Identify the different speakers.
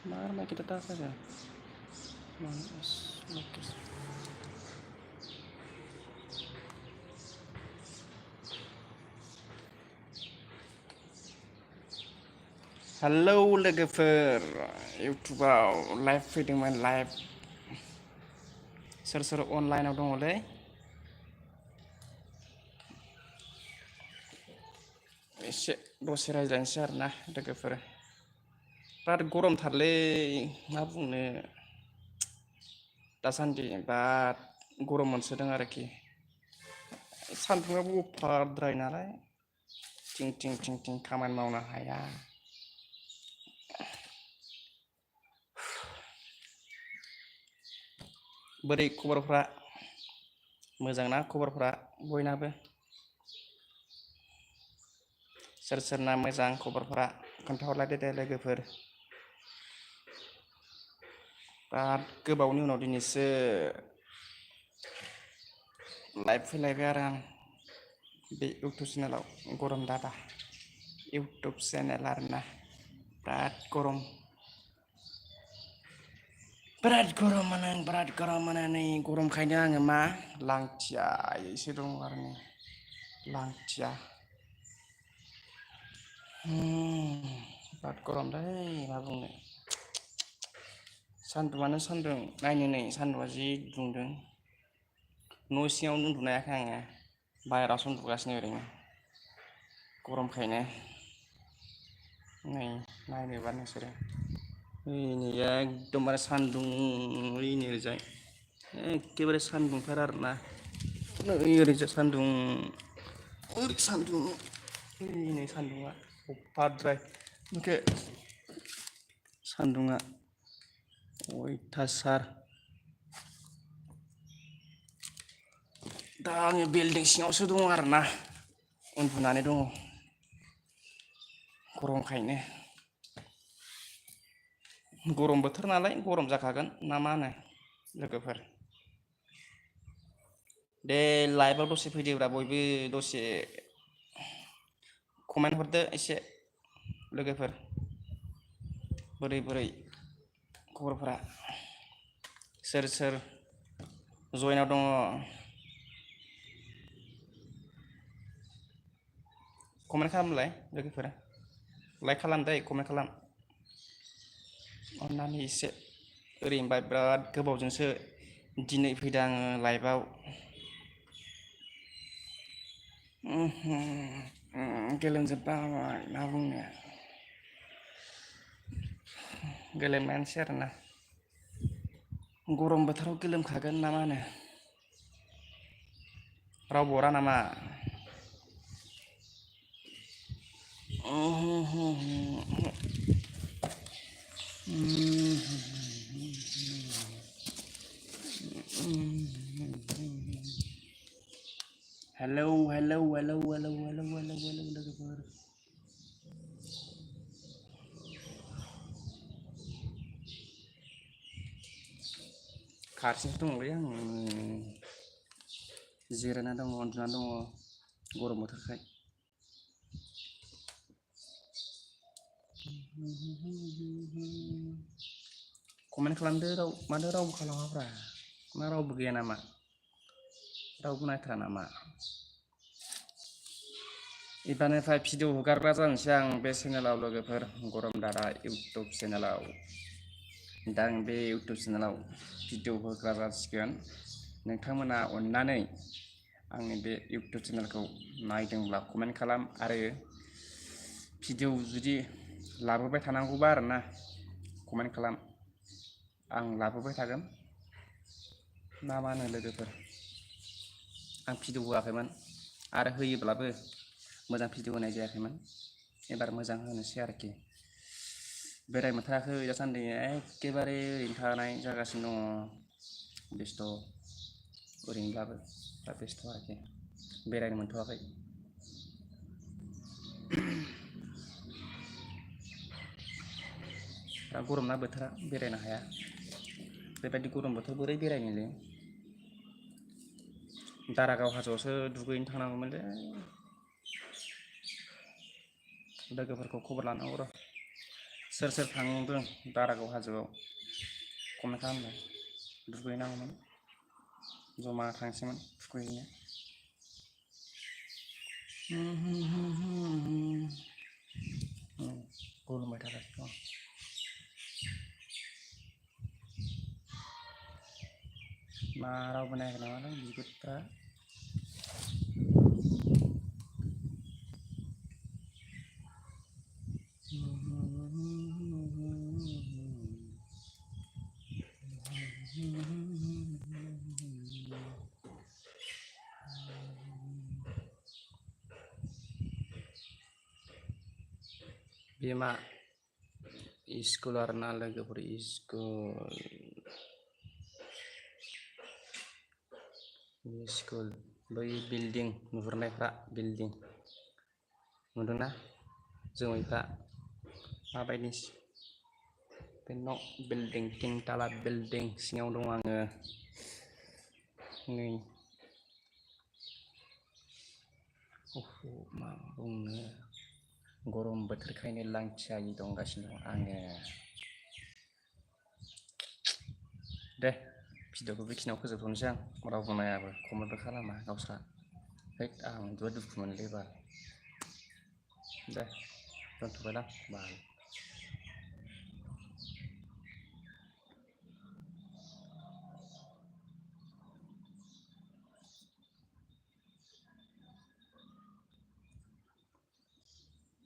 Speaker 1: Marah kita tak saja. Halo logoफोर YouTubeआव live फैदोंमोन लाइभ सोर अनलाइनाव दङलै एसे दसे रायज्लायनोसै आरोना लोगोफोर बिराद गरमथारलै मा बुंनो दासान्दि बिराद गरम मोनसोदों आरोखि सान्दुङाबो अभारद्राय नालाय थिं खामानि मावनो हाया बोरै खबरफ्रा मोजांना खबरफ्रा बयनाबो सोरना मोजां खबरफ्रा खोन्थाहरलायदो दे लोगोफोर बिराद गोबावनि उनाव दिनैसो लाइभ फैलायबाय आरो आं बे इउटुब चेनेलाव गरम दादा इउटुब चेनेल आरोना बिराद गरम मोनो नै गरमखायनो आङो मा लांथियायैसो दङ आरो नै लांथिया बिराद गरमलै मा बुंनो सान्दुङानो सान्दुं नायनो नै सान्दुङा जि दुंदों न' सिङावनो उन्दुनो हायाखै आङो बाहेरायावसो उन्दुगासिनो ओरैनो गरमखायनो नै नायनोबा नोंसोरो नै एकदमबारे सान्दुं ओरैजाय एखेबारे सान्दुंथार आरोना ओरैजाय सान्दुं ओरै सान्दुं नै सान्दुङा अभारद्राय सान्दुङा अयथासार दा आङो बिल्डिं सिङावसो दङ आरोना उन्दुनानै दङ गरमखायनो गरम बोथोर नालाय गरम जाखागोन ना मा होनो लोगोफोर दे लाइभआव दसे फैदोब्रा बयबो दसे कमेन्ट हरदो एसे लोगोफोर बोरै खबरफोरा सोर जइनाव दङ कमेन्ट खालामलाय लोगोफोरा लाइक खालाम दै कमेन्ट खालाम अन्नानै एसे ओरैनोबा बिराद गोबावजोंसो दिनै फैदों आङो लाइभआव गोलोमजोबबाय मा बुंनो गोलोमनायानोसै आरोना गरम बोथोराव गोलोमखागोन ना मा होनो रावबो हरा नामा हेलौ लोगोफोर खाथियावसो दङलै आं जिरायना दङ उन्दुना दङ गरम बोथोरखाय कमेन्ट खालामदो माथो रावबो खालामाब्रा मा रावबो गैया नामा रावबो नायथारा नामा एबारनिफ्राय भिडिअ हगारग्रा जानोसै आं बे चेनेलाव लोगोफोर गरम दादा इउटुब चेनेलाव दा आं बे इउटुब चेनेलाव भिडिअ होग्रा जासिगोन नोंथांमोना अननानै आंनि बे इउटुब चेनेलखौ नायदोंब्ला कमेन्ट खालाम आरो भिडिअ जुदि लाबोबाय थानांगौबा आरोना कमेन्ट खालाम आं लाबोबाय थागोन मा होनो लोगोफोर आं भिडिअ होआखैमोन आरो होयोब्लाबो मोजां भिडिअ होनाय जायाखैमोन एबार मोजां होनोसै आरोखि बेराय मोनथाराखै दासान्दि एखेबारे ओरैनो थानाय जागासिनो दङ बेस्थ' ओरैनोब्लाबो दा बेस्थ' आरोखि बेरायनो मोनथ'वाखै दा गरम ना बोथोरा बेरायनो हाया बेबायदि गरम बोथोर बोरै बेरायनोलै दारागाव हाजोआवसो दुगैनो थांनांगौमोनलै लोगोफोरखौ खबर लानांगौ र' सोर सोर थांदों दारागाव हाजोआव कमेन्ट खालामदों। दुगैनांगौमोन जमा थांसैमोन थुखैहैनो। गोलोमबाय थागासिनो दं। मा रावबो नायाखै नामालै बिगुरफ्रा। बिमा स्कुल आरोना लोगोफोर स्कुल बै बिल्डिं नुहुरनायफ्रा बिल्डिं नुदोंना जोमैफ्रा माबायदि बे न' बिल्डिं तिनथाला बिल्डिं सिङाव दं आङो नै। मा बुंनो गरम बोथोरखायनो लांथियायै दंगासिनो दं आङो। दे भिडिअखौ बेखिनियाव फोजोबथ'नोसै आं रावबो नायाबो कमेन्टबो खालामा गावस्रा। हैद आं बिदिबा दुखु मोनोलै एबार। दे दोनथ'बायदां बाय।